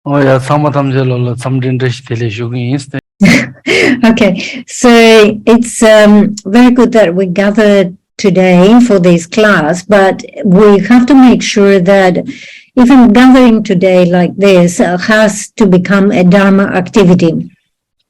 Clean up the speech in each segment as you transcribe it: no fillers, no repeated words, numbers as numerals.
Oh yeah, some interest. Okay, so it's very good that we gathered today for this class, but we have to make sure that even gathering today like this has to become a Dharma activity.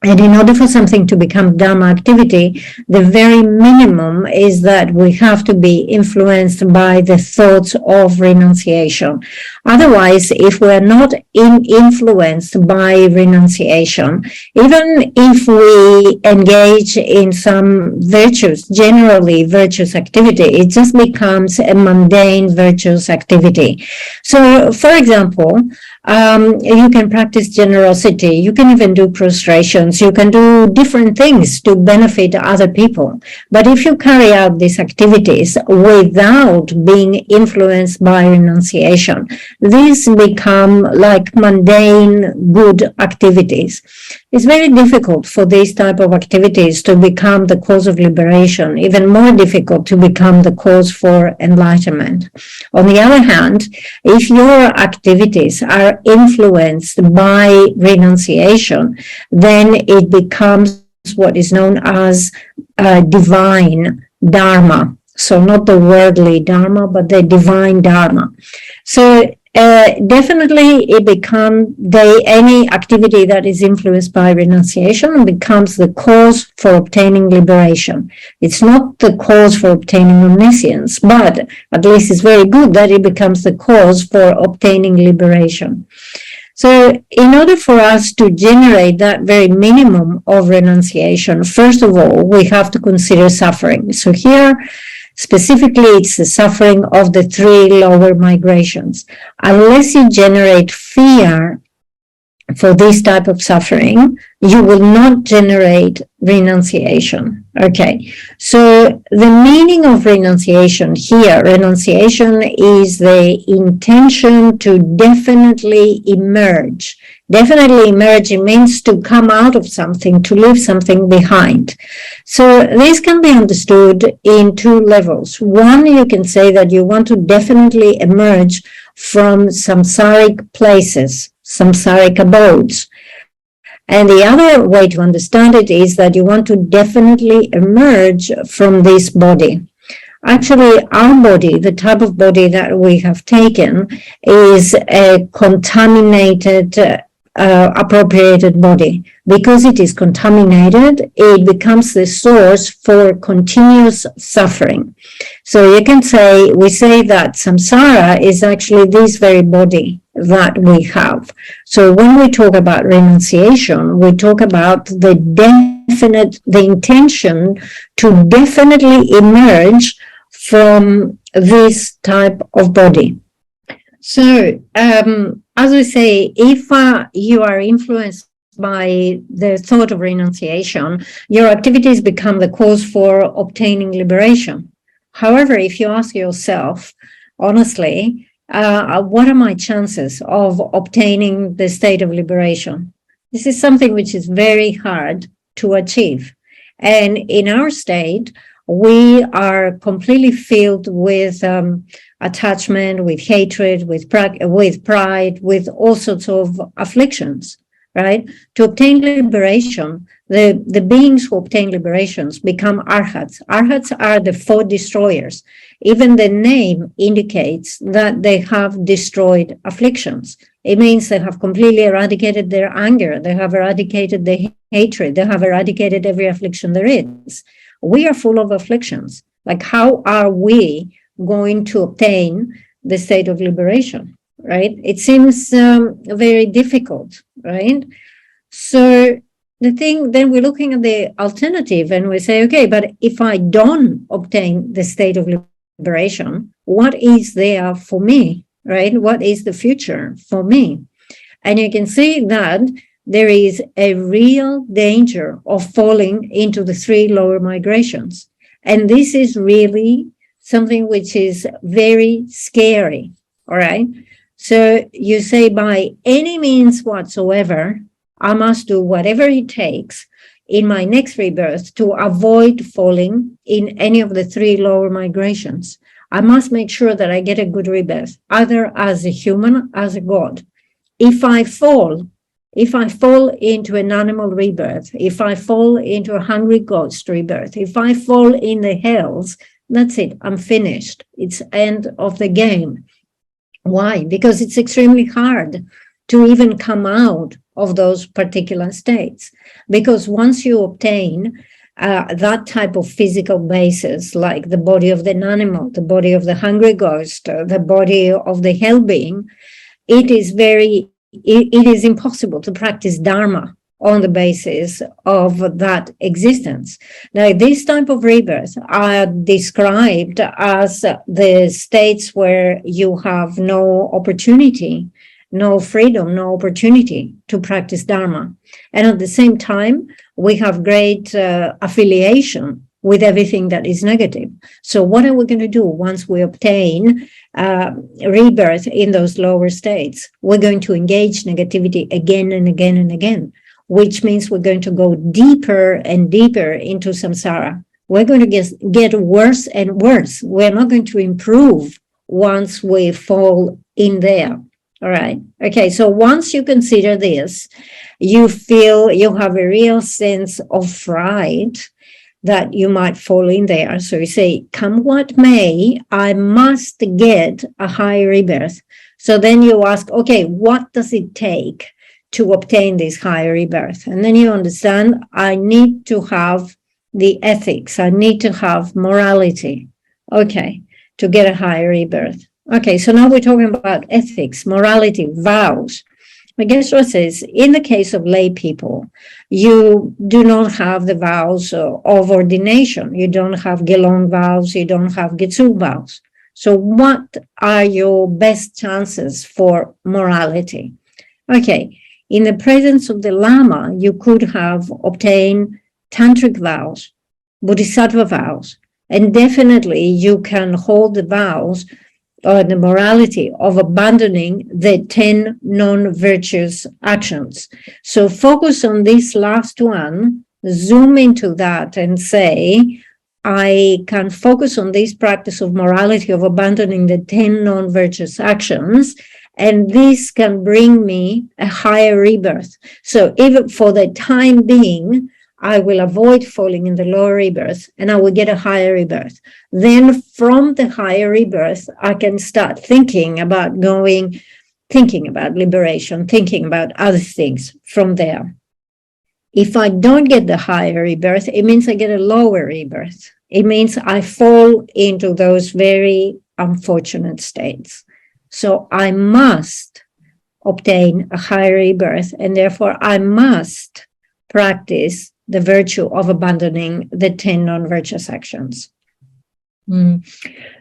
And in order for something to become Dharma activity, the very minimum is that we have to be influenced by the thoughts of renunciation. Otherwise, if we're not influenced by renunciation, even if we engage in some virtues, generally virtuous activity, it just becomes a mundane virtuous activity. So, for example, you can practice generosity, you can even do prostrations, you can do different things to benefit other people. But if you carry out these activities without being influenced by renunciation, these become like mundane good activities. It's very difficult for these type of activities to become the cause of liberation, even more difficult to become the cause for enlightenment. On the other hand, if your activities are influenced by renunciation, then it becomes what is known as divine dharma. So not the worldly dharma, but the divine dharma. So definitely it becomes any activity that is influenced by renunciation becomes the cause for obtaining liberation. It's not the cause for obtaining omniscience, but at least it's very good that it becomes the cause for obtaining liberation. So in order for us to generate that very minimum of renunciation, first of all, we have to consider suffering. So here, specifically, it's the suffering of the three lower migrations. Unless you generate fear for this type of suffering, you will not generate renunciation. Okay, so the meaning of renunciation here, renunciation is the intention to definitely emerge. Definitely emerge, it means to come out of something, to leave something behind. So this can be understood in two levels. One, you can say that you want to definitely emerge from samsaric places, samsaric abodes. And the other way to understand it is that you want to definitely emerge from this body. Actually, our body, the type of body that we have taken, is a contaminated, appropriated body. Because it is contaminated, it becomes the source for continuous suffering. So you can say, we say that samsara is actually this very body that we have. So when we talk about renunciation, we talk about the intention to definitely emerge from this type of body. So, as we say, if you are influenced by the thought of renunciation, your activities become the cause for obtaining liberation. However, if you ask yourself, honestly, what are my chances of obtaining the state of liberation? This is something which is very hard to achieve. And in our state, we are completely filled with attachment, with hatred, with pride, with all sorts of afflictions, right? To obtain liberation, the beings who obtain liberations become arhats. Arhats are the four destroyers. Even the name indicates that they have destroyed afflictions. It means they have completely eradicated their anger. They have eradicated the hatred. They have eradicated every affliction there is. We are full of afflictions. Like, how are we going to obtain the state of liberation, right? It seems very difficult, right? So the thing, then we're looking at the alternative and we say, okay, but if I don't obtain the state of liberation, what is there for me, right? What is the future for me? And you can see that there is a real danger of falling into the three lower migrations. And this is really something which is very scary, all right? So you say, by any means whatsoever, I must do whatever it takes in my next rebirth to avoid falling in any of the three lower migrations. I must make sure that I get a good rebirth, either as a human, as a god. if I fall into an animal rebirth, if I fall into a hungry ghost rebirth, if I fall in the hells, that's it, I'm finished. It's end of the game. Why? Because it's extremely hard to even come out of those particular states. Because once you obtain that type of physical basis, like the body of the animal, the body of the hungry ghost, the body of the hell being, it is impossible to practice Dharma on the basis of that existence. Now, this type of rebirth are described as the states where you have no opportunity, no freedom, no opportunity to practice Dharma. And at the same time, we have great affiliation with everything that is negative. So what are we going to do once we obtain rebirth in those lower states? We're going to engage negativity again and again and again, which means we're going to go deeper and deeper into samsara. We're going to get worse and worse. We're not going to improve once we fall in there. All right. Okay. So once you consider this, you feel you have a real sense of fright that you might fall in there. So you say, come what may, I must get a higher rebirth. So then you ask, okay, what does it take to obtain this higher rebirth? And then you understand, I need to have the ethics. I need to have morality. Okay. To get a higher rebirth. Okay, so now we're talking about ethics, morality, vows. I guess what says, in the case of lay people, you do not have the vows of ordination. You don't have Gelong vows, you don't have Getsu vows. So what are your best chances for morality? Okay, in the presence of the Lama, you could have obtained tantric vows, bodhisattva vows, and definitely you can hold the vows or the morality of abandoning the 10 non-virtuous actions. So focus on this last one, zoom into that and say, I can focus on this practice of morality of abandoning the 10 non-virtuous actions, and this can bring me a higher rebirth. So even for the time being, I will avoid falling in the lower rebirth and I will get a higher rebirth. Then from the higher rebirth, I can start thinking about liberation, thinking about other things from there. If I don't get the higher rebirth, it means I get a lower rebirth. It means I fall into those very unfortunate states. So I must obtain a higher rebirth, and therefore I must practice the virtue of abandoning the 10 non-virtuous actions.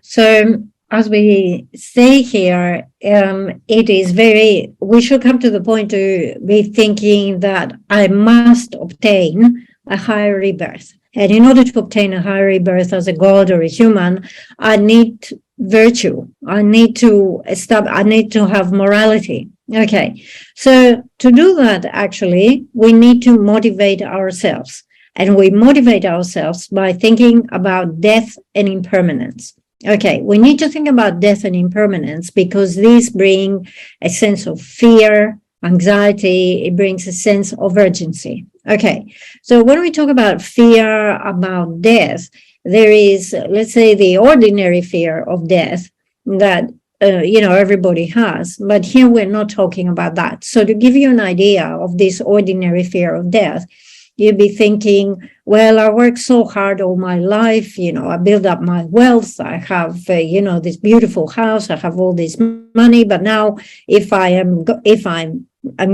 So as we say here, we should come to the point to be thinking that I must obtain a higher rebirth. And in order to obtain a higher rebirth as a god or a human, I need virtue. I need to have morality. Okay, so to do that, actually, we need to motivate ourselves. And we motivate ourselves by thinking about death and impermanence. Okay, we need to think about death and impermanence because these bring a sense of fear, anxiety, it brings a sense of urgency. Okay, so when we talk about fear about death, there is, let's say, the ordinary fear of death that everybody has, but here we're not talking about that. So to give you an idea of this ordinary fear of death, you'd be thinking, well, I worked so hard all my life, I build up my wealth, I have, this beautiful house, I have all this money, but now if I'm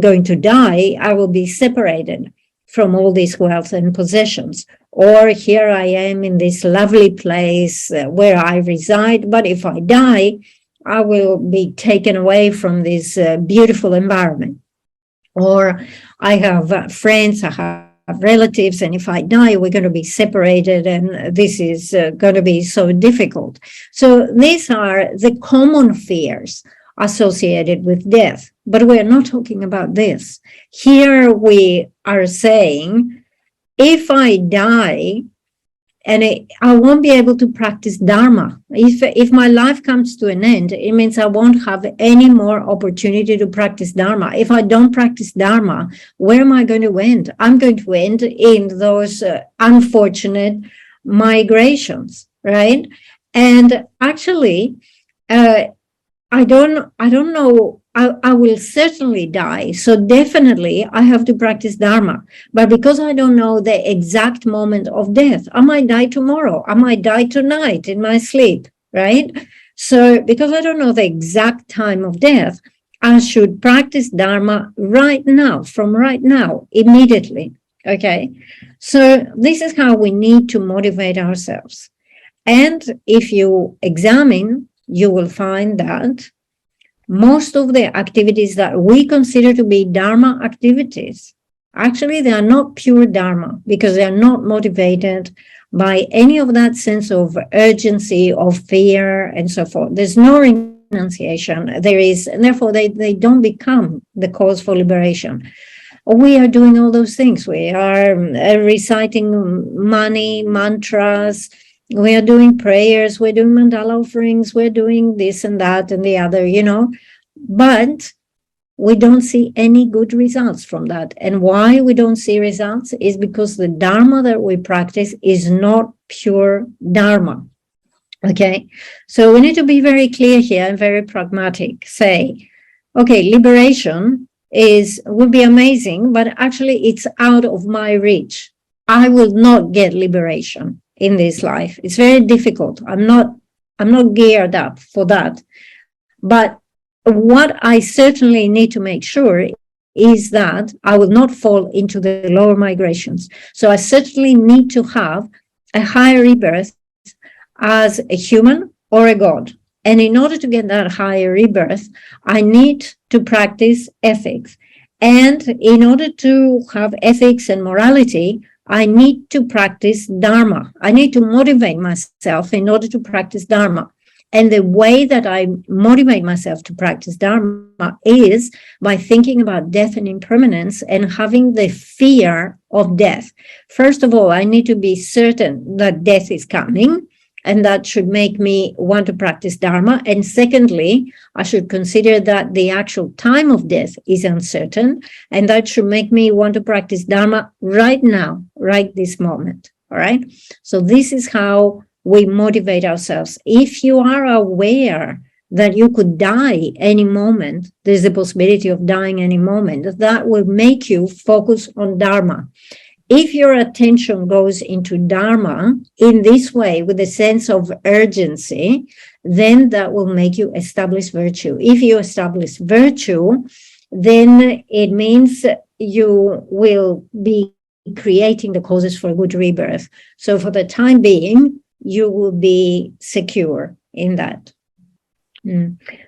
going to die, I will be separated from all this wealth and possessions. Or here I am in this lovely place where I reside, but if I die, I will be taken away from this beautiful environment. Or I have friends, I have relatives, and if I die, we're going to be separated, and this is going to be so difficult. So these are the common fears associated with death, but we're not talking about this. Here we are saying, if I die And I won't be able to practice Dharma. If my life comes to an end, it means I won't have any more opportunity to practice Dharma. If I don't practice Dharma, where am I going to end? I'm going to end in those unfortunate migrations, right? And actually, I don't know. I will certainly die. So definitely I have to practice Dharma. But because I don't know the exact moment of death, I might die tomorrow. I might die tonight in my sleep, right? So because I don't know the exact time of death, I should practice Dharma right now, from right now, immediately. Okay. So this is how we need to motivate ourselves. And if you examine, you will find that most of the activities that we consider to be Dharma activities, actually, they are not pure Dharma because they are not motivated by any of that sense of urgency, of fear, and so forth. There's no renunciation. There is, and therefore, they don't become the cause for liberation. We are doing all those things. We are reciting mani, mantras. We are doing prayers, we're doing mandala offerings, we're doing this and that and the other, but we don't see any good results from that. And why we don't see results is because the Dharma that we practice is not pure Dharma. Okay, so we need to be very clear here and very pragmatic. Say, okay, liberation would be amazing, but actually it's out of my reach. I will not get liberation in this life. It's very difficult. I'm not geared up for that. But what I certainly need to make sure is that I will not fall into the lower migrations. So I certainly need to have a higher rebirth as a human or a god. And in order to get that higher rebirth, I need to practice ethics. And in order to have ethics and morality, I need to practice Dharma. I need to motivate myself in order to practice Dharma. And the way that I motivate myself to practice Dharma is by thinking about death and impermanence and having the fear of death. First of all, I need to be certain that death is coming, and that should make me want to practice Dharma. And secondly, I should consider that the actual time of death is uncertain, and that should make me want to practice Dharma right now, right this moment. All right. So this is how we motivate ourselves. If you are aware that you could die any moment, there's the possibility of dying any moment, that will make you focus on Dharma. If your attention goes into Dharma in this way, with a sense of urgency, then that will make you establish virtue. If you establish virtue, then it means you will be creating the causes for good rebirth. So for the time being, you will be secure in that.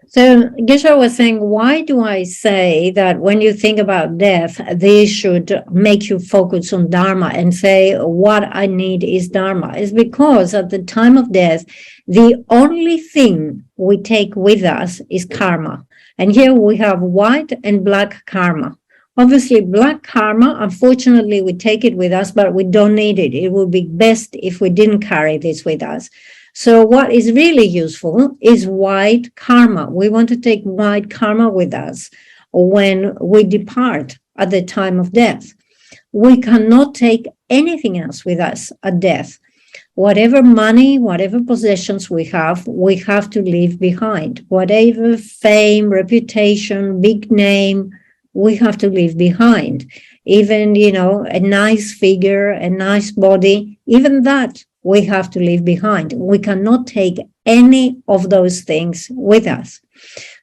So Geshe was saying, why do I say that when you think about death, this should make you focus on Dharma and say, what I need is Dharma? Is because at the time of death, the only thing we take with us is karma. And here we have white and black karma. Obviously, black karma, unfortunately, we take it with us, but we don't need it. It would be best if we didn't carry this with us. So what is really useful is white karma. We want to take white karma with us when we depart at the time of death. We cannot take anything else with us at death. Whatever money, whatever possessions we have to leave behind. Whatever fame, reputation, big name, we have to leave behind. Even, a nice figure, a nice body, even that we have to leave behind. We cannot take any of those things with us.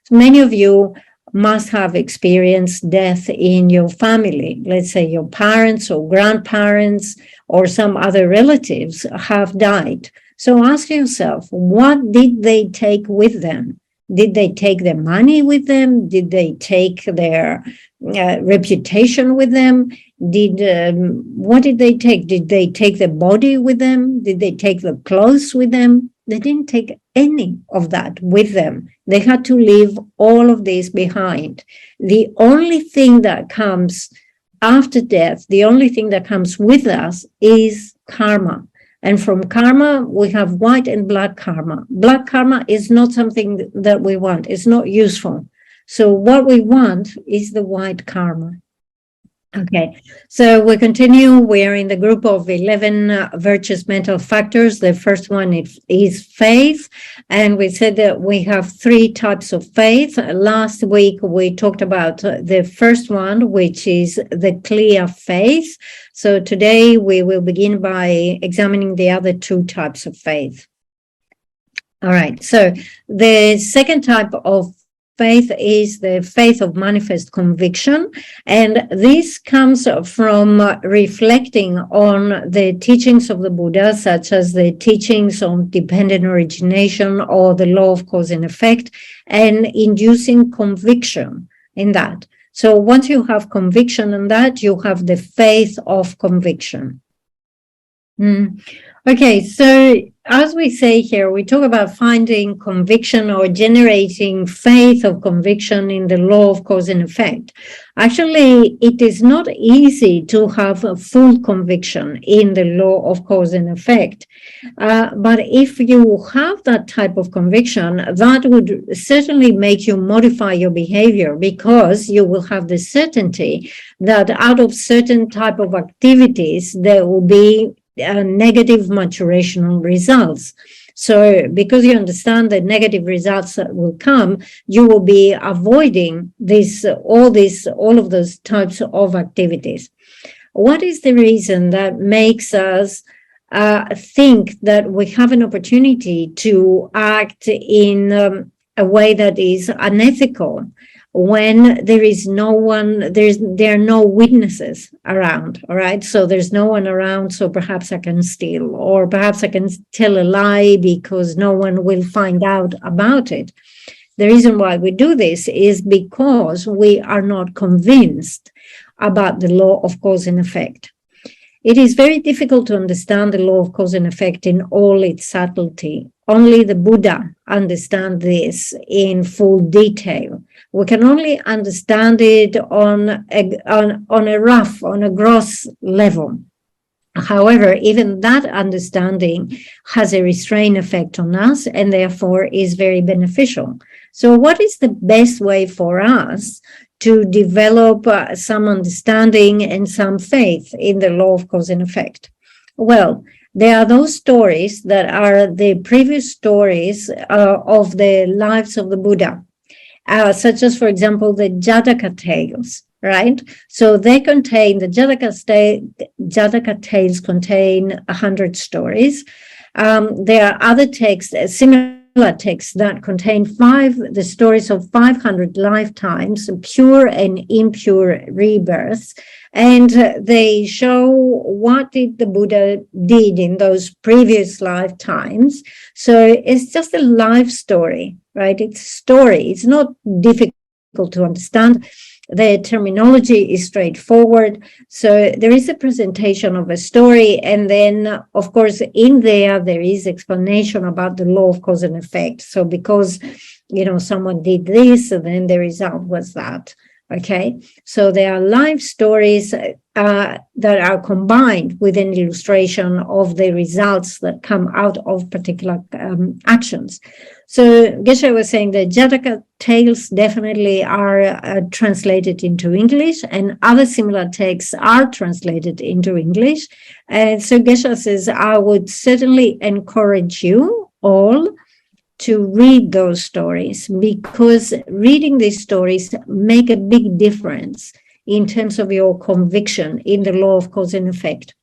So many of you must have experienced death in your family. Let's say your parents or grandparents or some other relatives have died. So ask yourself, what did they take with them? Did they take their money with them? Did they take their reputation with them? What did they take? Did they take the body with them? Did they take the clothes with them? They didn't take any of that with them. They had to leave all of this behind. The only thing that comes after death, the only thing that comes with us is karma. And from karma, we have white and black karma. Black karma is not something that we want. It's not useful. So what we want is the white karma. Okay, so we continue. We're in the group of 11 virtuous mental factors. The first one is faith. And we said that we have 3 types of faith. Last week, we talked about the first one, which is the clear faith. So today, we will begin by examining the other 2 types of faith. All right, so the second type of faith is the faith of manifest conviction, and this comes from reflecting on the teachings of the Buddha, such as the teachings on dependent origination or the law of cause and effect, and inducing conviction in that. So once you have conviction in that, you have the faith of conviction. Okay, so as we say here, we talk about finding conviction or generating faith of conviction in the law of cause and effect. Actually, it is not easy to have a full conviction in the law of cause and effect. But if you have that type of conviction, that would certainly make you modify your behavior, because you will have the certainty that out of certain type of activities, there will be negative maturational results. So because you understand the negative results that will come, you will be avoiding all of those types of activities. What is the reason that makes us think that we have an opportunity to act in a way that is unethical when there is no one, there are no witnesses around, all right? So there's no one around, so perhaps I can steal, or perhaps I can tell a lie because no one will find out about it. The reason why we do this is because we are not convinced about the law of cause and effect. It is very difficult to understand the law of cause and effect in all its subtlety. Only the Buddha understands this in full detail. We can only understand it on a gross level. However, even that understanding has a restrain effect on us and therefore is very beneficial. So what is the best way for us to develop some understanding and some faith in the law of cause and effect? Well, there are those stories that are the previous stories of the lives of the Buddha, such as, for example, the Jataka tales, right? So they contain, the Jataka tales contain 100 stories. There are other texts, similar texts that contain the stories of 500 lifetimes, pure and impure rebirths, and they show what did the Buddha did in those previous lifetimes. So it's just a life story, right? It's a story. It's not difficult to understand. The terminology is straightforward. So there is a presentation of a story, and then, of course, in there is explanation about the law of cause and effect. So because, someone did this, and then the result was that. Okay, so there are life stories that are combined with an illustration of the results that come out of particular actions. So Geshe was saying that Jataka tales definitely are translated into English, and other similar texts are translated into English. And so Geshe says, I would certainly encourage you all to read those stories, because reading these stories make a big difference in terms of your conviction in the law of cause and effect.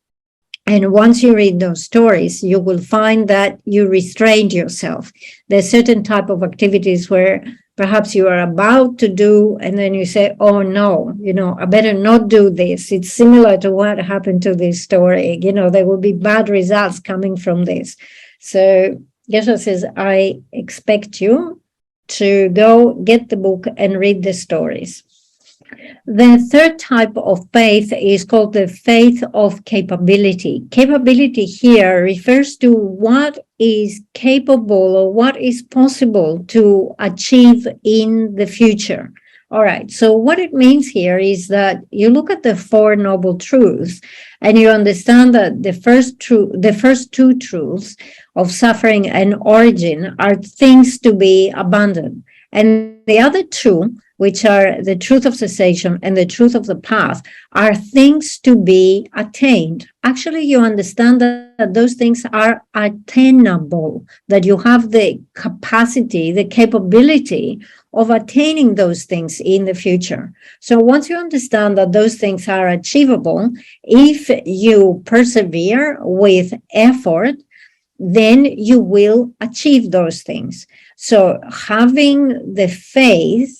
And once you read those stories, you will find that you restrained yourself. There's certain type of activities where perhaps you are about to do, and then you say, oh no, I better not do this. It's similar to what happened to this story. There will be bad results coming from this. So Geshe says, I expect you to go get the book and read the stories. The third type of faith is called the faith of capability. Capability here refers to what is capable or what is possible to achieve in the future. All right. So what it means here is that you look at the Four Noble Truths and you understand that the first two truths of suffering and origin are things to be abandoned. And the other two, which are the truth of cessation and the truth of the path, are things to be attained. Actually, you understand that those things are attainable, that you have the capacity, the capability of attaining those things in the future. So once you understand that those things are achievable, if you persevere with effort, then you will achieve those things. So having the faith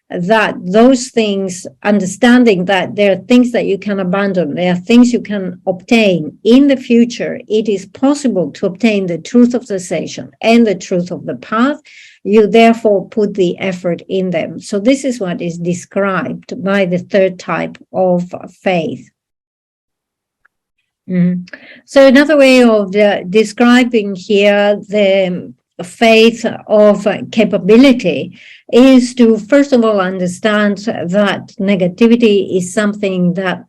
that those things, understanding that there are things that you can abandon, there are things you can obtain in the future, it is possible to obtain the truth of cessation and the truth of the path. You therefore put the effort in them. So this is what is described by the third type of faith. So another way of describing here the faith of capability is to first of all understand that negativity is something that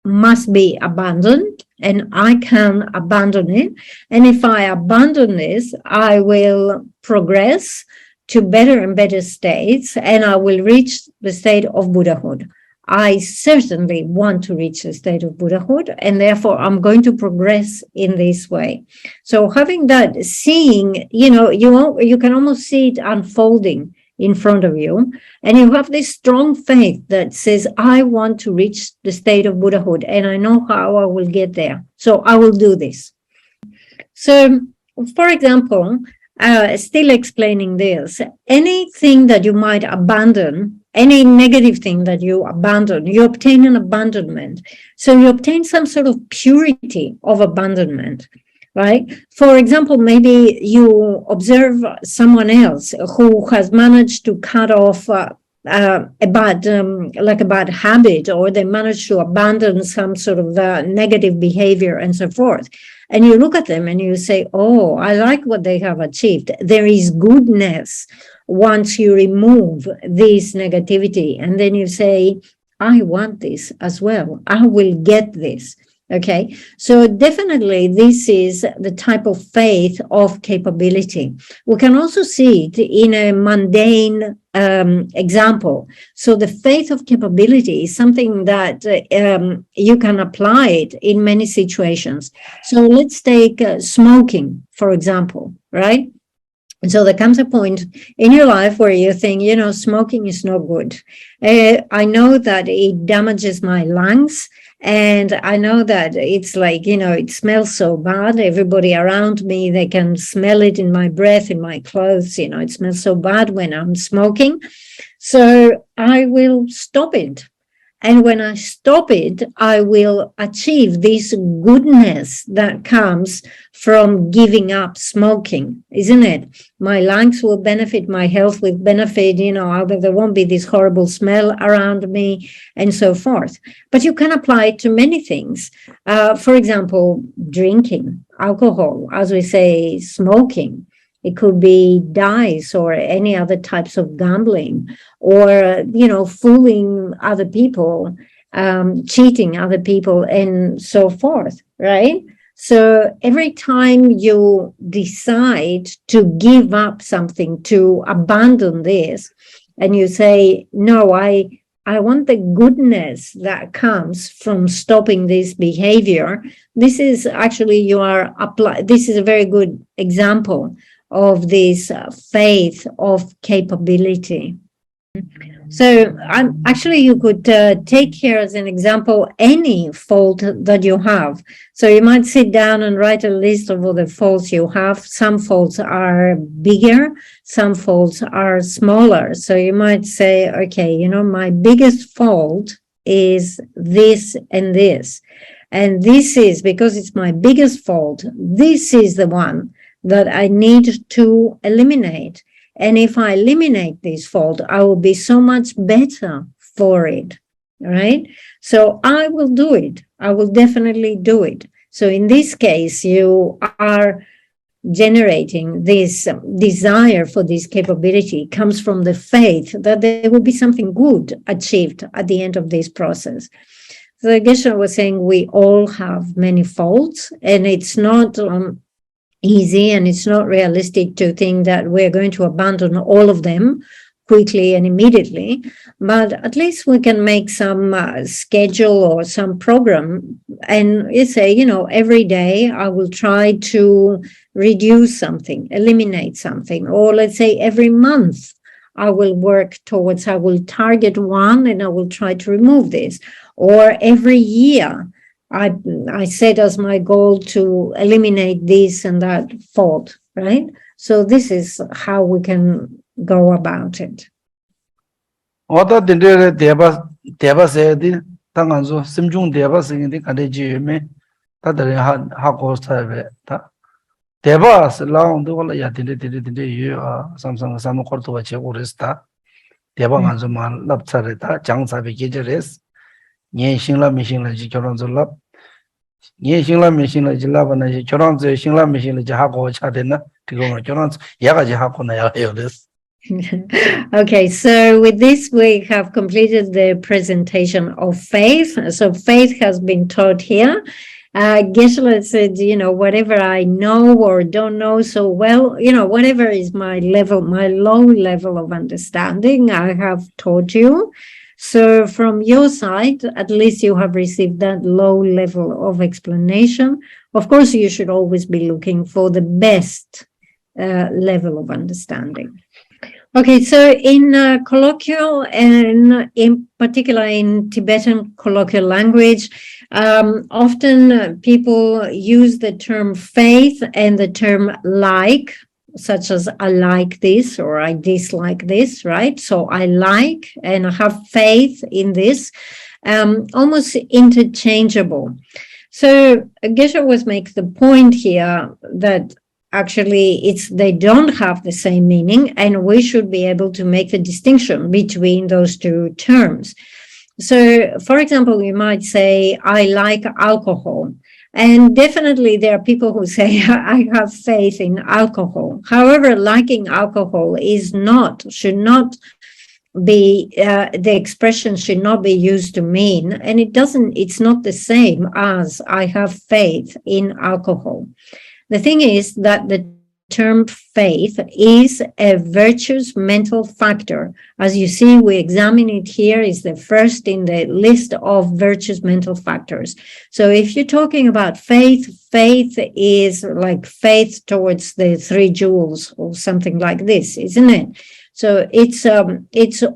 must be abandoned, and I can abandon it. And if I abandon this, I will progress to better and better states, and I will reach the state of Buddhahood. I certainly want to reach the state of Buddhahood, and therefore I'm going to progress in this way. So having that, seeing, you can almost see it unfolding in front of you, and you have this strong faith that says, I want to reach the state of Buddhahood, and I know how I will get there, so I will do this. So, for example, still explaining this, anything that you might abandon, any negative thing that you abandon, you obtain an abandonment. So you obtain some sort of purity of abandonment, right? For example, maybe you observe someone else who has managed to cut off a bad habit, or they manage to abandon some sort of negative behavior and so forth. And you look at them and you say, oh, I like what they have achieved. There is goodness once you remove this negativity. And then you say, I want this as well. I will get this. Okay, so definitely this is the type of faith of capability. We can also see it in a mundane example. So the faith of capability is something that you can apply it in many situations. So let's take smoking, for example, right? And so there comes a point in your life where you think, smoking is no good. I know that it damages my lungs. And I know that it's like, it smells so bad. Everybody around me, they can smell it in my breath, in my clothes. It smells so bad when I'm smoking. So I will stop it. And when I stop it, I will achieve this goodness that comes from giving up smoking, isn't it? My lungs will benefit, my health will benefit, there won't be this horrible smell around me and so forth. But you can apply it to many things. For example, drinking alcohol, as we say, smoking. It could be dice or any other types of gambling, or, fooling other people, cheating other people, and so forth, right? So every time you decide to give up something, to abandon this, and you say, no, I want the goodness that comes from stopping this behavior, this is actually, this is a very good example of this faith of capability. So you could take here as an example any fault that you have. So you might sit down and write a list of all the faults you have. Some faults are bigger, some faults are smaller. So you might say, okay, my biggest fault is this and this. And this is, because it's my biggest fault, this is the one that I need to eliminate. And if I eliminate this fault, I will be so much better for it, right? So I will do it. I will definitely do it. So in this case, you are generating this desire for this capability comes from the faith that there will be something good achieved at the end of this process. So Geshe was saying we all have many faults, and it's not easy and it's not realistic to think that we're going to abandon all of them quickly and immediately, but at least we can make some schedule or some program and say, every day I will try to reduce something, eliminate something, or let's say every month I will target one and I will try to remove this, or every year I set as my goal to eliminate this and that fault, right? So this is how we can go about it. Oda dindere deba sayedi tanganzo simjung deba sayedi kade jiyeme tadare ha ko sabe ta deba laung do wala ya dinde yu samsang sam korto wache urista deba nganzo man lap sare ta jang sabe gejeres nye singla misingla ji choranzo lap nye singla misingla ji labana ji choranzo singla misingla ji ha ko chade na tigo choranzo yaga ji ha ko na ya yodes. Okay, so with this, we have completed the presentation of faith. So faith has been taught here. Geshe said, whatever I know or don't know so well, whatever is my low level of understanding, I have taught you. So from your side, at least you have received that low level of explanation. Of course, you should always be looking for the best level of understanding. Okay, so in colloquial and in particular in Tibetan colloquial language, often people use the term faith and the term like, such as I like this or I dislike this, right? So I like and I have faith in this, almost interchangeable. So Geshe was makes the point here that actually they don't have the same meaning, and we should be able to make the distinction between those two terms. So, for example, you might say, I like alcohol. And definitely there are people who say, I have faith in alcohol. However, liking alcohol should not be, the expression should not be used to mean, and it's not the same as I have faith in alcohol. The thing is that the term faith is a virtuous mental factor. As you see, we examine it here, is the first in the list of virtuous mental factors. So if you're talking about faith is like faith towards the 3 jewels or something like this, isn't it? So it's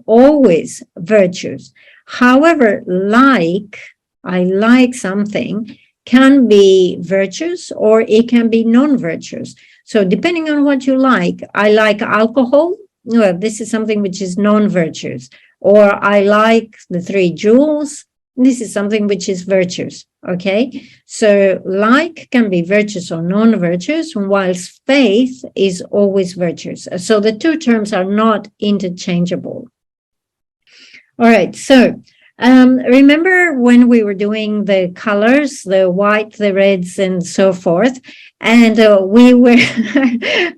always virtuous. However, I like something can be virtuous or it can be non-virtuous. So depending on what you like, I like alcohol. Well, this is something which is non-virtuous. Or I like the 3 jewels. This is something which is virtuous. Okay. So like can be virtuous or non-virtuous, whilst faith is always virtuous. So the two terms are not interchangeable. All right. So remember when we were doing the colors, the white, the reds, and so forth, and we were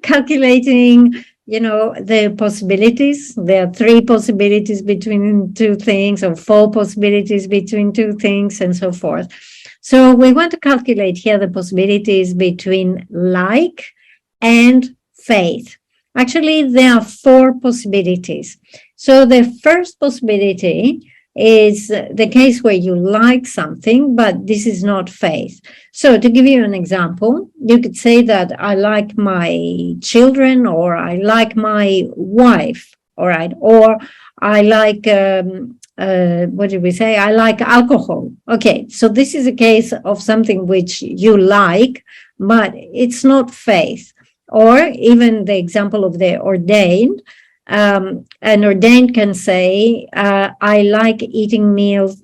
calculating, the possibilities. There are 3 possibilities between 2 things, or 4 possibilities between 2 things, and so forth. So we want to calculate here the possibilities between like and faith. Actually, there are 4 possibilities. So the first possibility is the case where you like something, but this is not faith. So to give you an example, you could say that I like my children, or I like my wife, all right, or I like, what did we say? I like alcohol. Okay, so this is a case of something which you like, but it's not faith. Or even the example of the ordained, an ordained can say, I like taking meals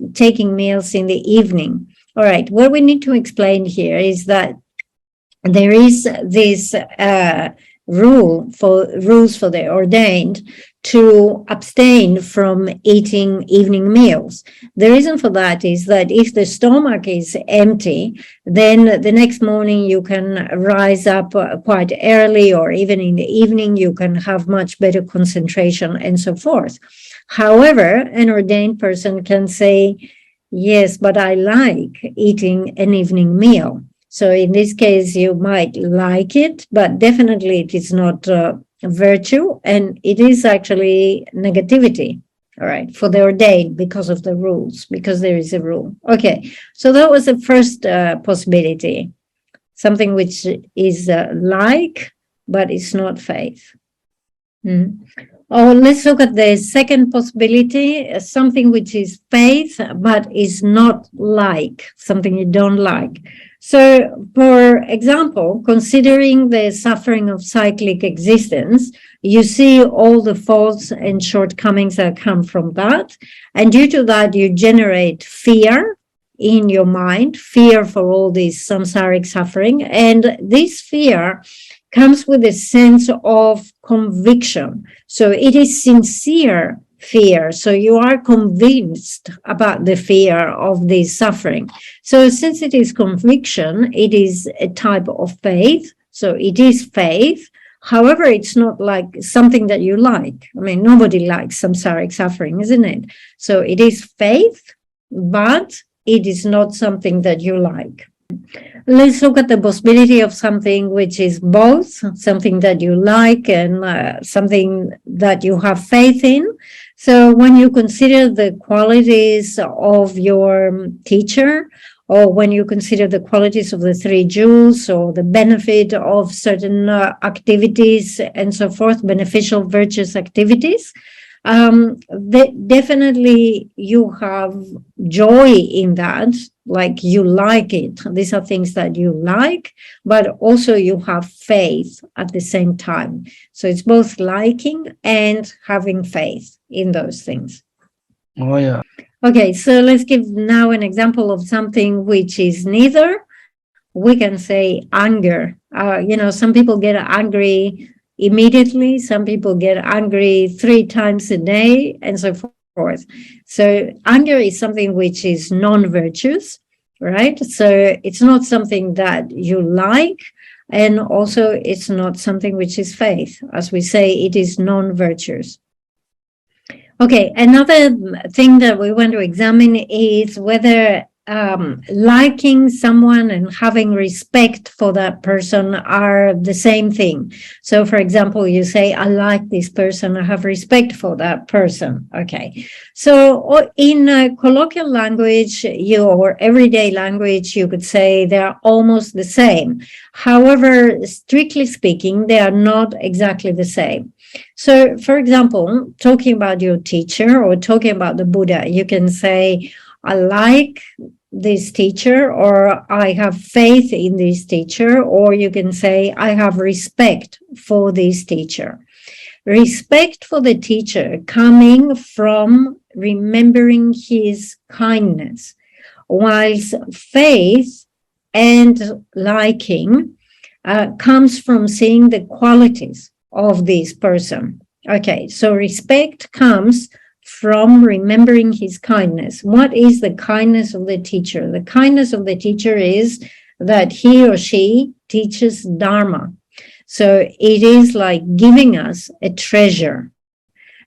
in the evening. All right, what we need to explain here is that there is this rules for the ordained to abstain from eating evening meals. The reason for that is that if the stomach is empty, then the next morning you can rise up quite early, or even in the evening you can have much better concentration and so forth. However, an ordained person can say, yes, but I like eating an evening meal. So in this case, you might like it, but definitely it is not virtue, and it is actually negativity, all right, for the ordained, because of the rules, because there is a rule. Okay, so that was the first possibility, something which is like, but it's not faith. Oh, let's look at the second possibility, something which is faith, but is not like, something you don't like. So, for example, considering the suffering of cyclic existence, you see all the faults and shortcomings that come from that. And due to that, you generate fear in your mind, fear for all this samsaric suffering. And this fear comes with a sense of conviction. So it is sincere fear. So you are convinced about the fear of this suffering. So since it is conviction, it is a type of faith. So it is faith. However, it's not like something that you like. I mean, nobody likes samsaric suffering, isn't it? So it is faith, but it is not something that you like. Let's look at the possibility of something which is both something that you like and something that you have faith in. So when you consider the qualities of your teacher, or when you consider the qualities of the three jewels, or the benefit of certain activities and so forth, beneficial virtuous activities, definitely you have joy in that, like you like it. These are things that you like, but also you have faith at the same time. So it's both liking and having faith in those things. Oh, yeah. Okay, so let's give now an example of something which is neither. We can say anger. Some people get angry immediately. Some people get angry 3 times a day and so forth. So anger is something which is non-virtuous, right? So it's not something that you like. And also it's not something which is faith. As we say, it is non-virtuous. Okay, another thing that we want to examine is whether liking someone and having respect for that person are the same thing. So, for example, you say, I like this person, I have respect for that person. Okay, so in colloquial language, or everyday language, you could say they're almost the same. However, strictly speaking, they are not exactly the same. So, for example, talking about your teacher or talking about the Buddha, you can say, I like this teacher, or I have faith in this teacher, or you can say, I have respect for this teacher. Respect for the teacher coming from remembering his kindness, whilst faith and liking comes from seeing the qualities of this person. Okay, so respect comes from remembering his kindness. What is the kindness of the teacher? The kindness of the teacher is that he or she teaches Dharma. So it is like giving us a treasure.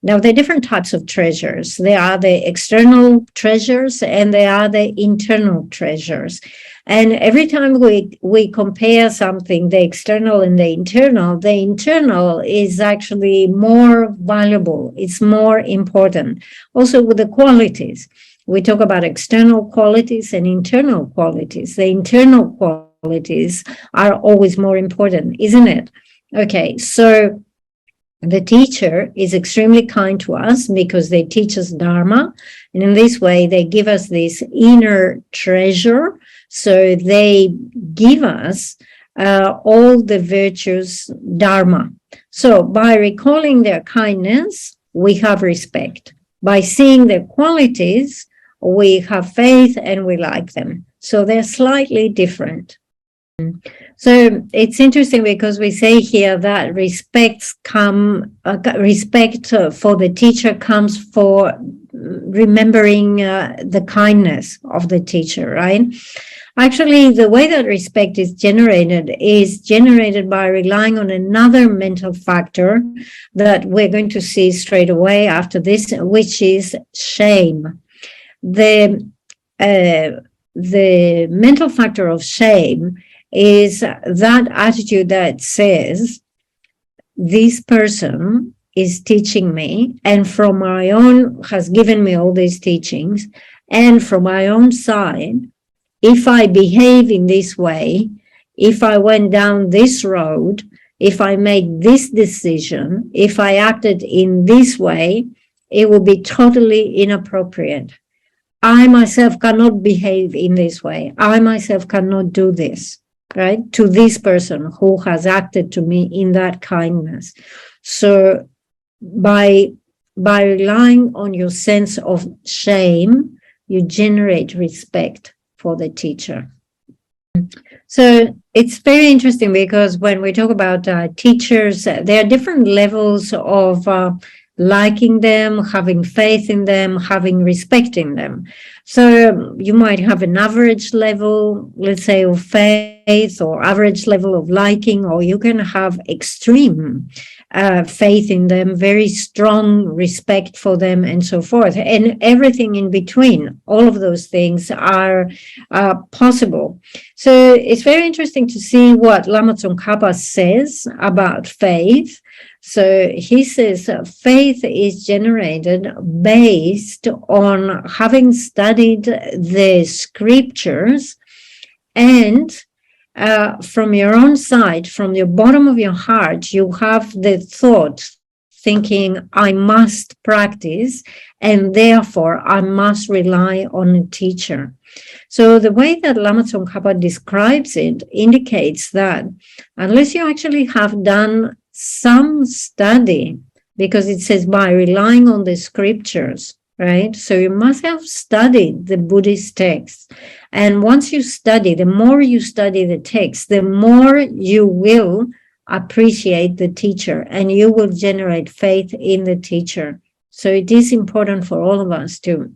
Now, there are different types of treasures. There are the external treasures and there are the internal treasures. And every time we compare something, the external and the internal is actually more valuable. It's more important. Also with the qualities. We talk about external qualities and internal qualities. The internal qualities are always more important, isn't it? Okay, so the teacher is extremely kind to us because they teach us Dharma. And in this way, they give us this inner treasure. So they give us all the virtues Dharma. So by recalling their kindness, we have respect. By seeing their qualities, we have faith and we like them. So they're slightly different. So it's interesting because we say here that respect for the teacher comes for remembering the kindness of the teacher, right? Actually, the way that respect is generated by relying on another mental factor that we're going to see straight away after this, which is shame. The mental factor of shame is that attitude that says, this person is teaching me, and from my own, has given me all these teachings, and from my own side, if I behave in this way, if I went down this road, if I made this decision, if I acted in this way, it will be totally inappropriate. I myself cannot behave in this way. I myself cannot do this, right? To this person who has acted to me in that kindness. So by relying on your sense of shame, you generate respect for the teacher. So it's very interesting because when we talk about teachers, there are different levels of liking them, having faith in them, having respect in them. So you might have an average level, let's say, of faith, or average level of liking, or you can have extreme faith in them, very strong respect for them, and so forth, and everything in between. All of those things are possible. So it's very interesting to see what Lama Tsongkhapa says about faith. So he says faith is generated based on having studied the scriptures, and from your own side, from the bottom of your heart, you have the thought, thinking, I must practice, and therefore I must rely on a teacher. So the way that Lama Tsongkhapa describes it indicates that unless you actually have done some study, because it says by relying on the scriptures, right? So you must have studied the Buddhist texts. And once you study, the more you study the text, the more you will appreciate the teacher, and you will generate faith in the teacher. So it is important for all of us to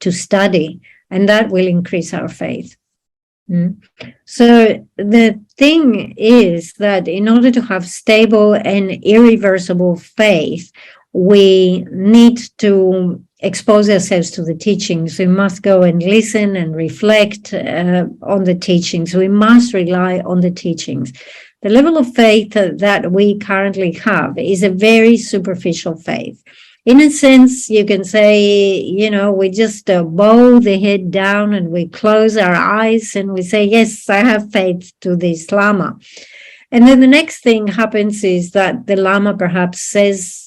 study, and that will increase our faith. So the thing is that in order to have stable and irreversible faith, we need to expose ourselves to the teachings. We must go and listen and reflect on the teachings. We must rely on the teachings. The level of faith that we currently have is a very superficial faith. In a sense, you can say, you know, we just bow the head down and we close our eyes and we say, yes, I have faith to this Lama. And then the next thing happens is that the Lama perhaps says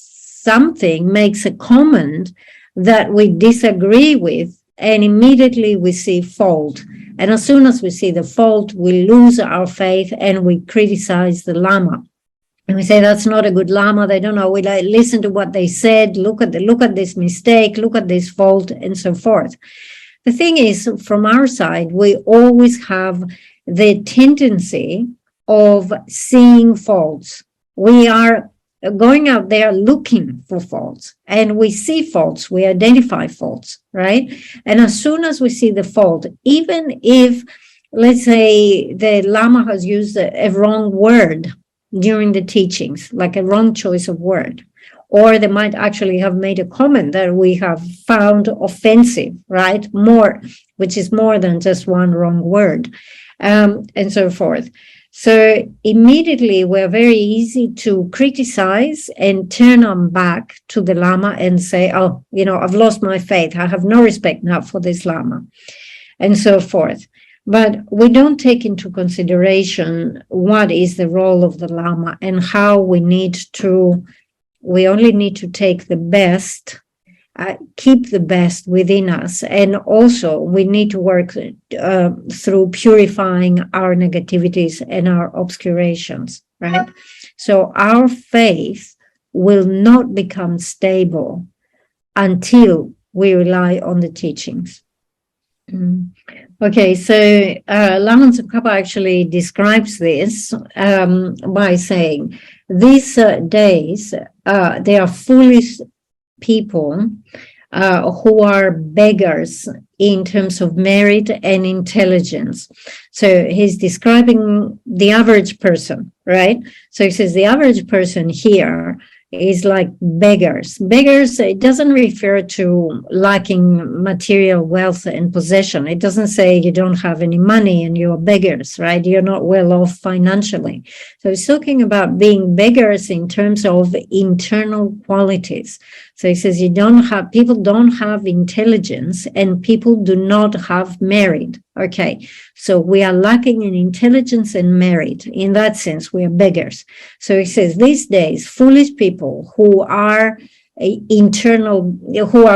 something, makes a comment that we disagree with, and immediately we see fault. And as soon as we see the fault, we lose our faith and we criticize the Lama. And we say, that's not a good Lama. They don't know. We like listen to what they said. Look at this mistake. Look at this fault, and so forth. The thing is, from our side, we always have the tendency of seeing faults. We are going out there looking for faults, and we see faults. We identify faults, right? And as soon as we see the fault, even if, let's say, the Lama has used a wrong word during the teachings, like a wrong choice of word, or they might actually have made a comment that we have found offensive, right? Which is more than just one wrong word, and so forth. So immediately we're very easy to criticize and turn our back to the Lama and say, oh, you know, I've lost my faith. I have no respect now for this Lama, and so forth. But we don't take into consideration what is the role of the Lama and how we only need to take the best, keep the best within us. And also we need to work through purifying our negativities and our obscurations, right? So our faith will not become stable until we rely on the teachings. Okay, so Lama Tsongkhapa actually describes this by saying, these days, they are foolish people who are beggars in terms of merit and intelligence. So he's describing the average person, right? So he says the average person here is like beggars. Beggars, it doesn't refer to lacking material wealth and possession. It doesn't say you don't have any money and you're beggars, right? You're not well off financially. So he's talking about being beggars in terms of internal qualities. So he says people don't have intelligence and people do not have merit. Okay, so we are lacking in intelligence and merit. In that sense, we are beggars. So he says these days, foolish people who are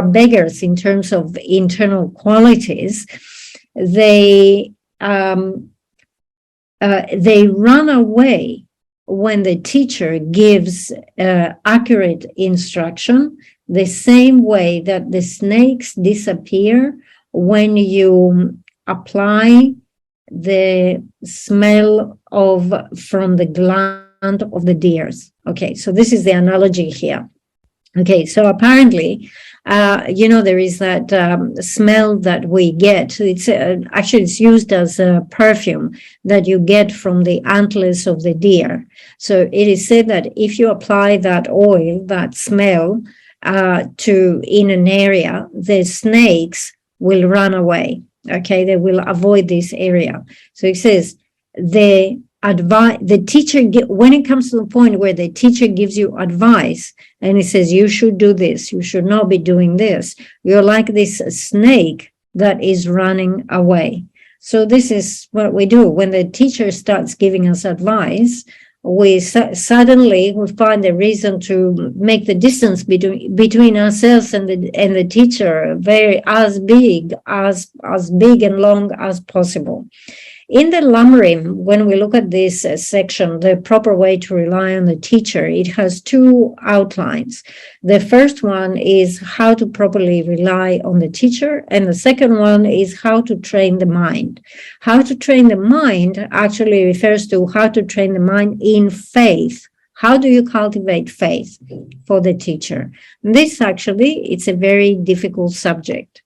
beggars in terms of internal qualities, they run away when the teacher gives accurate instruction, the same way that the snakes disappear when you apply the smell from the gland of the deers. Okay, so this is the analogy here. Okay, so apparently, there is that smell that we get. It's actually it's used as a perfume that you get from the antlers of the deer. So it is said that if you apply that oil, that smell, in an area, the snakes will run away. Okay, they will avoid this area. So it says the teacher, when it comes to the point where the teacher gives you advice and he says you should do this, you should not be doing this, you're like this snake that is running away. So this is what we do when the teacher starts giving us advice. We suddenly find a reason to make the distance between ourselves and the teacher as big and long as possible. In the Lamrim, when we look at this section, the proper way to rely on the teacher, it has two outlines. The first one is how to properly rely on the teacher, and the second one is how to train the mind. How to train the mind actually refers to how to train the mind in faith. How do you cultivate faith for the teacher? This actually, it's a very difficult subject.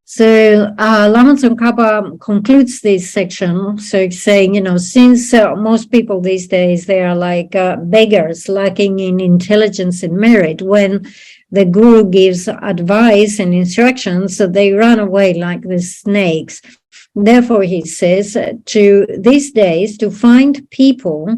So Lama Tsongkhapa concludes this section, so saying, since most people these days, they are like beggars lacking in intelligence and merit, when the guru gives advice and instructions, so they run away like the snakes. Therefore, he says, these days, to find people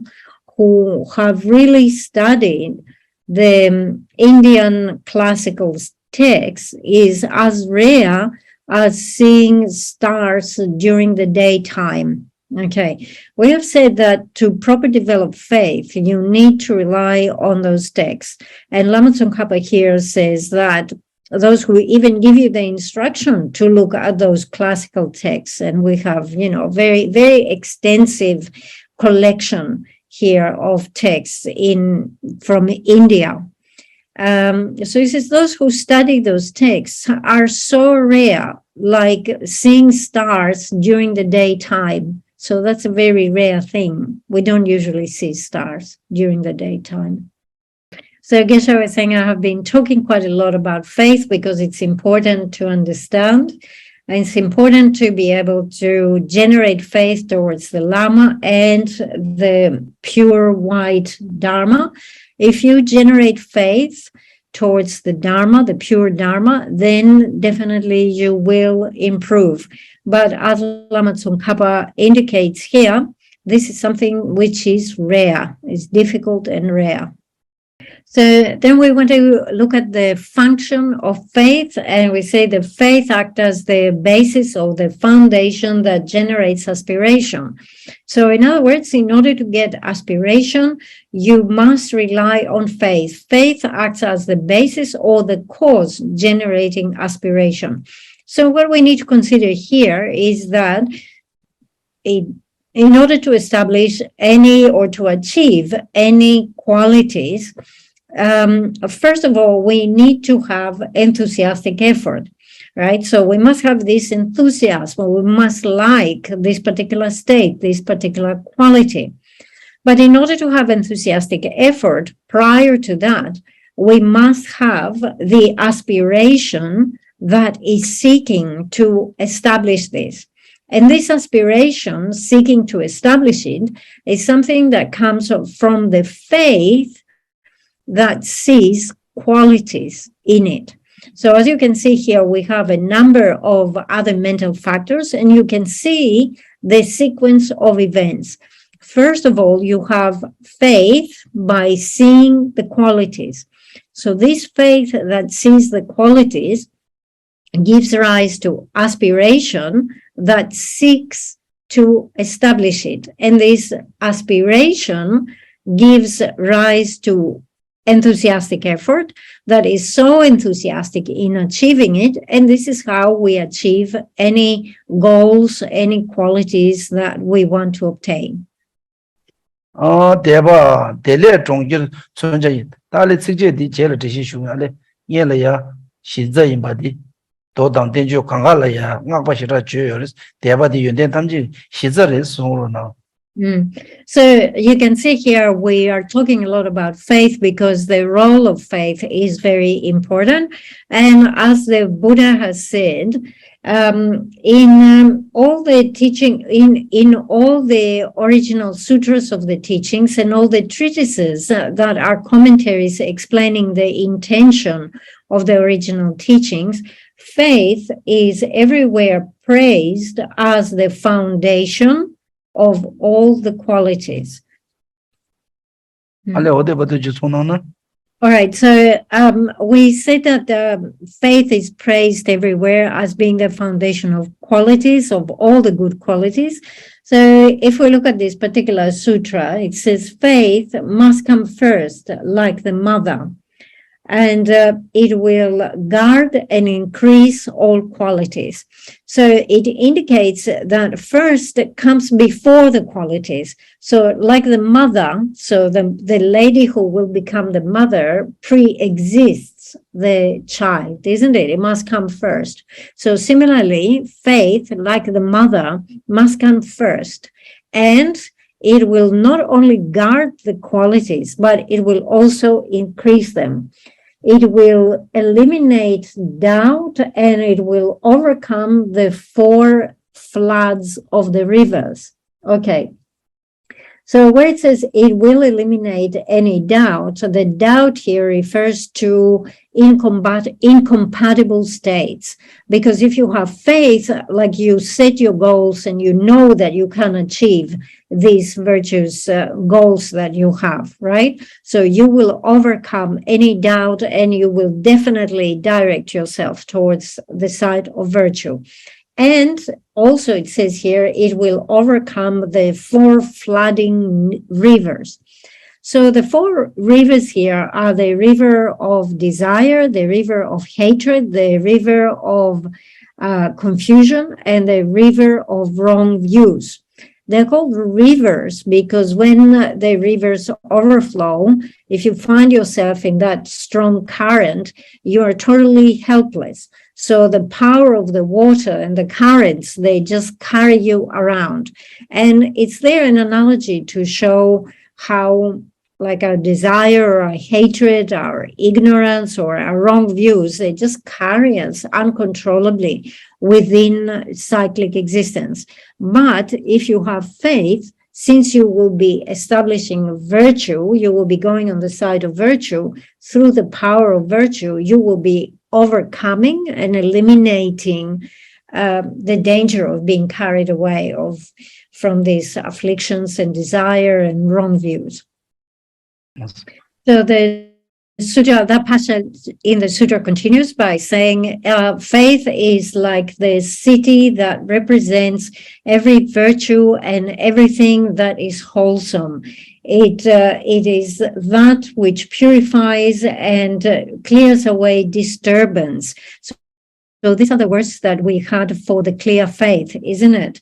who have really studied the Indian classical texts is as rare as seeing stars during the daytime. Okay, we have said that to properly develop faith, you need to rely on those texts. And Lama Tsongkhapa here says that those who even give you the instruction to look at those classical texts, and we have, very, very extensive collection here of texts from India. So he says those who study those texts are so rare, like seeing stars during the daytime. So that's a very rare thing. We don't usually see stars during the daytime. So Geshe was saying I have been talking quite a lot about faith because it's important to understand. And it's important to be able to generate faith towards the Lama and the pure white Dharma. If you generate faith towards the Dharma, the pure Dharma, then definitely you will improve. But as Lama Tsongkhapa indicates here, this is something which is rare, it's difficult and rare. So then we want to look at the function of faith, and we say the faith acts as the basis or the foundation that generates aspiration. So in other words, in order to get aspiration, you must rely on faith. Faith acts as the basis or the cause generating aspiration. So what we need to consider here is that in order to establish any or to achieve any qualities, first of all, we need to have enthusiastic effort. right? So we must have this enthusiasm. We must like this particular state, this particular quality. But in order to have enthusiastic effort prior to that, we must have the aspiration that is seeking to establish this. And this aspiration, seeking to establish it, is something that comes from the faith that sees qualities in it. So as you can see here, we have a number of other mental factors, and you can see the sequence of events. First of all, you have faith by seeing the qualities. So this faith that sees the qualities gives rise to aspiration that seeks to establish it. And this aspiration gives rise to enthusiastic effort that is so enthusiastic in achieving it. And this is how we achieve any goals, any qualities that we want to obtain. 대바 대례 종길存在달리 측제디 제일 드시 중요하래 예래야 시자인 바디 도당된주 강가라야 ngakbashira 주요르 대바디 연된 탐지 시자를 송로나. So you can see here we are talking a lot about faith because the role of faith is very important. And as the Buddha has said, in all the teaching, in all the original sutras of the teachings and all the treatises that are commentaries explaining the intention of the original teachings, faith is everywhere praised as the foundation of all the qualities. All right, so we say that faith is praised everywhere as being the foundation of qualities, of all the good qualities. So if we look at this particular sutra, it says faith must come first, like the mother, and it will guard and increase all qualities. So it indicates that first it comes before the qualities. So like the mother, so the lady who will become the mother pre-exists the child, isn't it? It must come first. So similarly, faith, like the mother, must come first. And it will not only guard the qualities, but it will also increase them. It will eliminate doubt and it will overcome the 4 floods of the rivers. Okay. So where it says it will eliminate any doubt, so the doubt here refers to incompatible states. Because if you have faith, like you set your goals and you know that you can achieve these virtuous goals that you have, right? So you will overcome any doubt and you will definitely direct yourself towards the side of virtue. And also it says here, it will overcome the 4 flooding rivers. So the 4 rivers here are the river of desire, the river of hatred, the river of confusion, and the river of wrong views. They're called rivers because when the rivers overflow, if you find yourself in that strong current, you are totally helpless. So the power of the water and the currents, they just carry you around. And it's there an analogy to show how like our desire or our hatred, our ignorance or our wrong views, they just carry us uncontrollably within cyclic existence. But if you have faith, since you will be establishing virtue, you will be going on the side of virtue, through the power of virtue, you will be overcoming and eliminating the danger of being carried away from these afflictions and desire and wrong views. Yes. So the sutra, that passage in the sutra continues by saying, faith is like the city that represents every virtue and everything that is wholesome. It is that which purifies and clears away disturbance. So these are the words that we had for the clear faith, isn't it?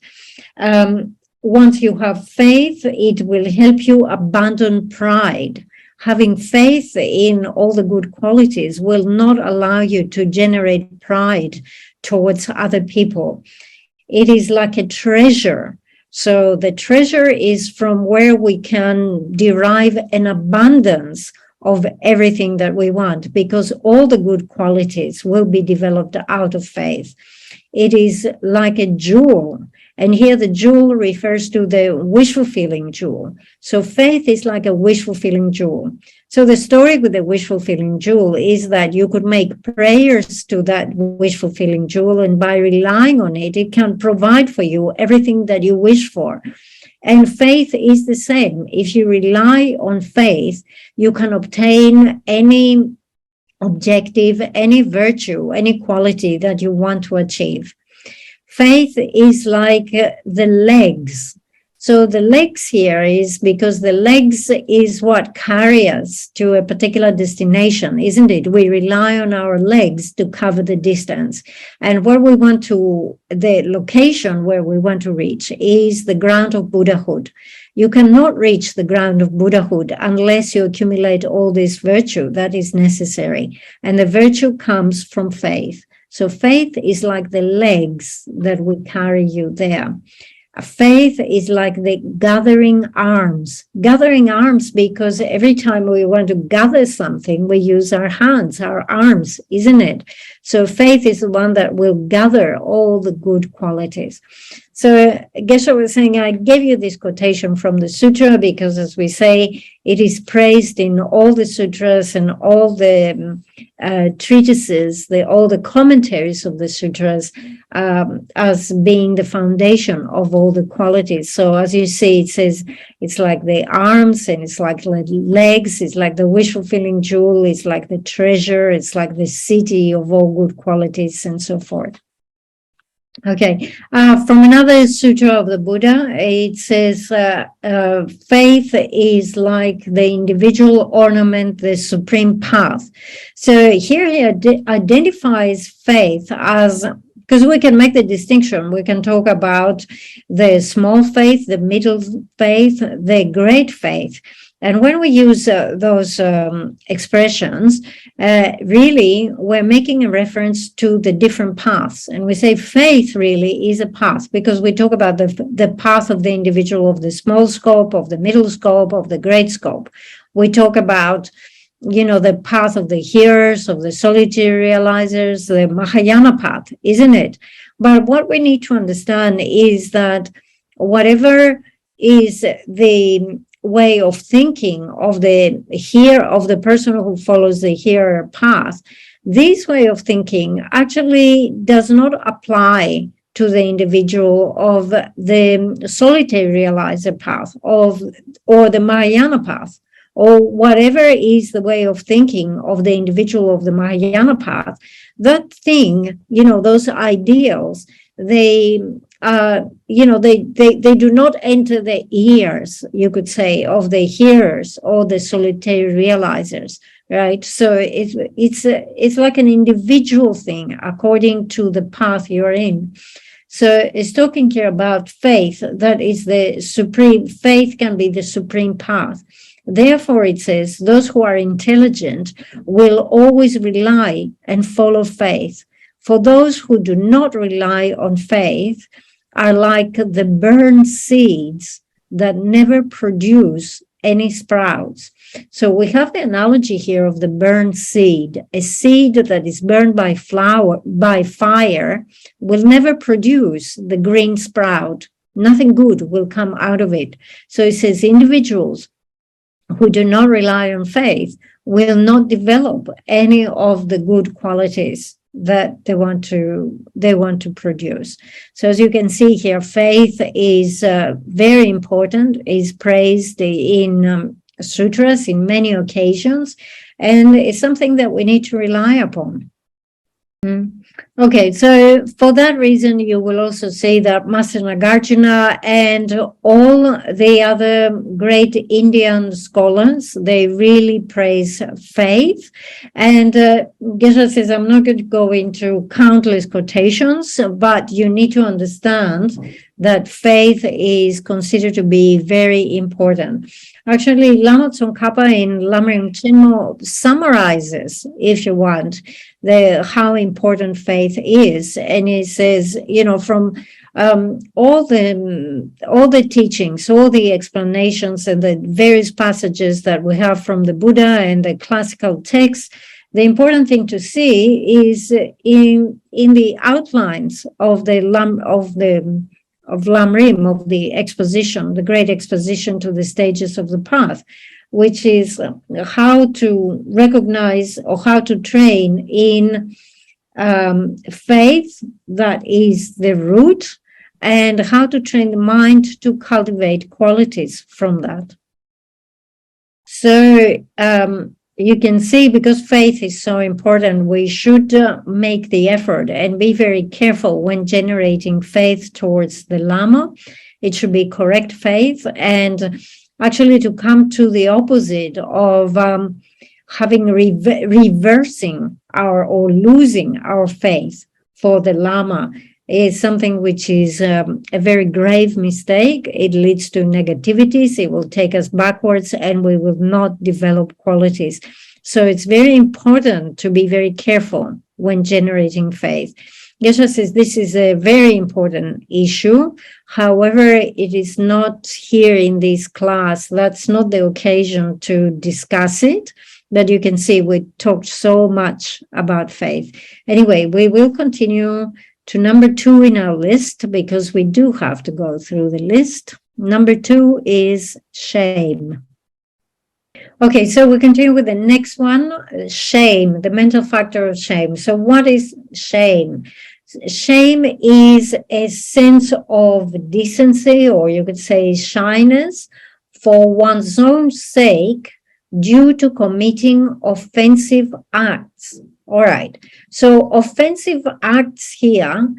Once you have faith, it will help you abandon pride. Having faith in all the good qualities will not allow you to generate pride, towards other people. It is like a treasure. So the treasure is from where we can derive an abundance of everything that we want, because all the good qualities will be developed out of faith. It is like a jewel. And here the jewel refers to the wish-fulfilling jewel. So faith is like a wish-fulfilling jewel. So the story with the wish-fulfilling jewel is that you could make prayers to that wish-fulfilling jewel, and by relying on it, it can provide for you everything that you wish for. And faith is the same. If you rely on faith, you can obtain any objective, any virtue, any quality that you want to achieve. Faith is like the legs. So the legs here is because the legs is what carry us to a particular destination, isn't it? We rely on our legs to cover the distance. And where we want to, the location where we want to reach is the ground of Buddhahood. You cannot reach the ground of Buddhahood unless you accumulate all this virtue that is necessary. And the virtue comes from faith. So faith is like the legs that will carry you there. Faith is like the gathering arms because every time we want to gather something, we use our hands, our arms, isn't it? So faith is the one that will gather all the good qualities. So Geshe was saying, I gave you this quotation from the sutra because, as we say, it is praised in all the sutras and all the treatises, all the commentaries of the sutras as being the foundation of all the qualities. So as you see, it says it's like the arms and it's like the legs, it's like the wish-fulfilling jewel, it's like the treasure, it's like the city of all good qualities and so forth. Okay, from another sutra of the Buddha, it says faith is like the individual ornament, the supreme path. So here he identifies faith as, because we can make the distinction, we can talk about the small faith, the middle faith, the great faith. And when we use those expressions, really, we're making a reference to the different paths. And we say faith really is a path because we talk about the path of the individual, of the small scope, of the middle scope, of the great scope. We talk about, the path of the hearers, of the solitary realizers, the Mahayana path, isn't it? But what we need to understand is that whatever is the way of thinking of the person who follows the hearer path, this way of thinking actually does not apply to the individual of the solitary realizer path or the Mahayana path, or whatever is the way of thinking of the individual of the Mahayana path. That thing, those ideals, they do not enter the ears, you could say, of the hearers or the solitary realizers, right? So it's like an individual thing according to the path you're in. So it's talking here about faith, that is the supreme, faith can be the supreme path. Therefore, it says, those who are intelligent will always rely and follow faith. For those who do not rely on faith are like the burned seeds that never produce any sprouts. So we have the analogy here of the burned seed. A seed that is burned by fire will never produce the green sprout. Nothing good will come out of it. So it says individuals who do not rely on faith will not develop any of the good qualities that they want to produce. So as you can see here, faith is very important, is praised in sutras in many occasions, and it's something that we need to rely upon. Okay, so for that reason, you will also see that Master Nagarjuna and all the other great Indian scholars, they really praise faith. And Geshe says, I'm not going to go into countless quotations, but you need to understand that faith is considered to be very important. Actually, Lama Tsongkhapa in Lamrim Chenmo summarizes, if you want, how important faith is. And he says, from all the teachings, all the explanations and the various passages that we have from the Buddha and the classical texts, the important thing to see is in the outlines of Lamrim, of the exposition, the great exposition to the stages of the path, which is how to recognize or how to train in faith that is the root, and how to train the mind to cultivate qualities from that. So you can see, because faith is so important, we should make the effort and be very careful when generating faith towards the Lama. It should be correct faith, and actually to come to the opposite of having reversing or losing our faith for the Lama is something which is a very grave mistake. It leads to negativities. It will take us backwards, and we will not develop qualities. So it's very important to be very careful when generating faith. Geshe says this is a very important issue. However, it is not here in this class. That's not the occasion to discuss it. But you can see we talked so much about faith. Anyway, we will continue to number 2 in our list, because we do have to go through the list. Number 2 is shame. Okay, so we continue with the next one, shame, the mental factor of shame. So what is shame? Shame is a sense of decency, or you could say shyness, for one's own sake due to committing offensive acts. All right. So offensive acts here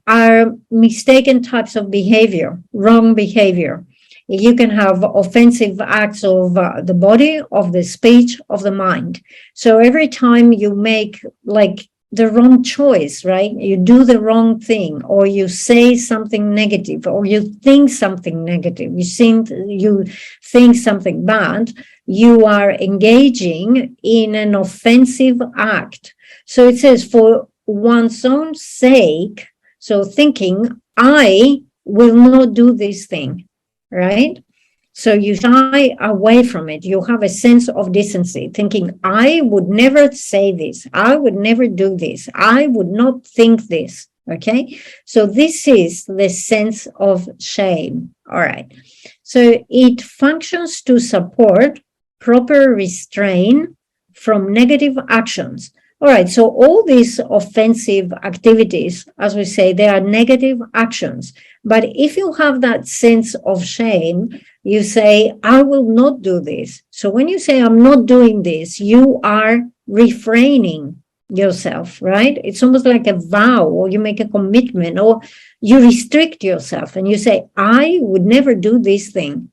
are mistaken types of behavior, wrong behavior. You can have offensive acts of the body, of the speech, of the mind. So every time you make like the wrong choice, right? You do the wrong thing, or you say something negative, or you think something negative, you think something bad, you are engaging in an offensive act. So it says for one's own sake, so thinking, I will not do this thing, right? So you shy away from it. You have a sense of decency, thinking, I would never say this. I would never do this. I would not think this. Okay. So this is the sense of shame. All right. So it functions to support proper restrain from negative actions. All right. So all these offensive activities, as we say, they are negative actions. But if you have that sense of shame, you say, I will not do this. So when you say, I'm not doing this, you are refraining yourself, right? It's almost like a vow, or you make a commitment, or you restrict yourself and you say, I would never do this thing.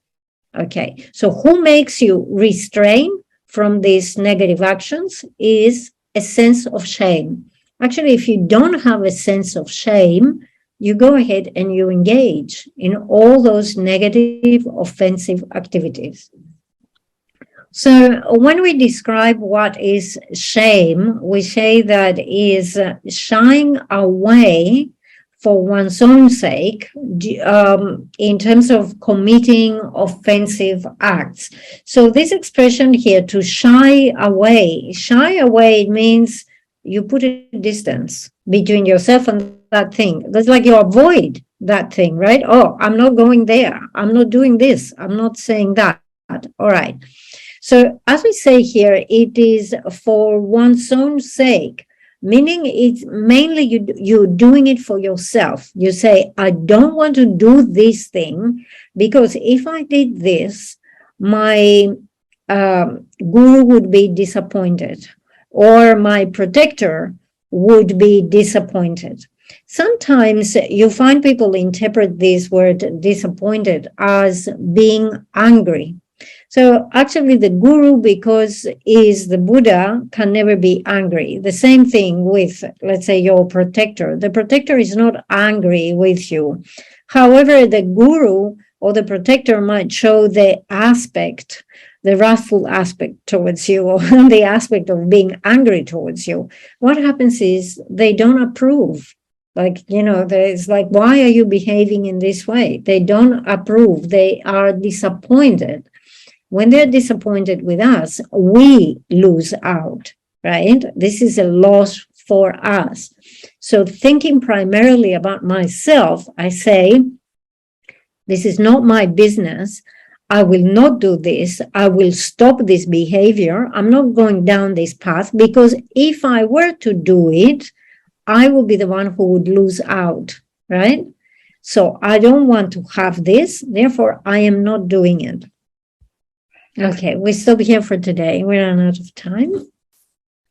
Okay. So who makes you restrain from these negative actions is a sense of shame. Actually, if you don't have a sense of shame, you go ahead and you engage in all those negative, offensive activities. So when we describe what is shame, we say that is shying away for one's own sake in terms of committing offensive acts. So this expression here, to shy away means you put a distance between yourself and that thing. That's like you avoid that thing, right? Oh, I'm not going there. I'm not doing this. I'm not saying that. All right. So as we say here, it is for one's own sake, meaning it's mainly you're doing it for yourself. You say, I don't want to do this thing because if I did this, my guru would be disappointed, or my protector would be disappointed. Sometimes you find people interpret this word disappointed as being angry. So actually the guru, because is the Buddha, can never be angry. The same thing with, let's say, your protector. The protector is not angry with you. However, the guru or the protector might show the aspect the wrathful aspect towards you, or the aspect of being angry towards you, what happens is they don't approve. Like, there's like, why are you behaving in this way? They don't approve. They are disappointed. When they're disappointed with us, we lose out, right? This is a loss for us. So thinking primarily about myself, I say, this is not my business. I will not do this. I will stop this behavior. I'm not going down this path, because if I were to do it, I will be the one who would lose out, right? So I don't want to have this. Therefore, I am not doing it. Okay, we stop here for today. We're out of time.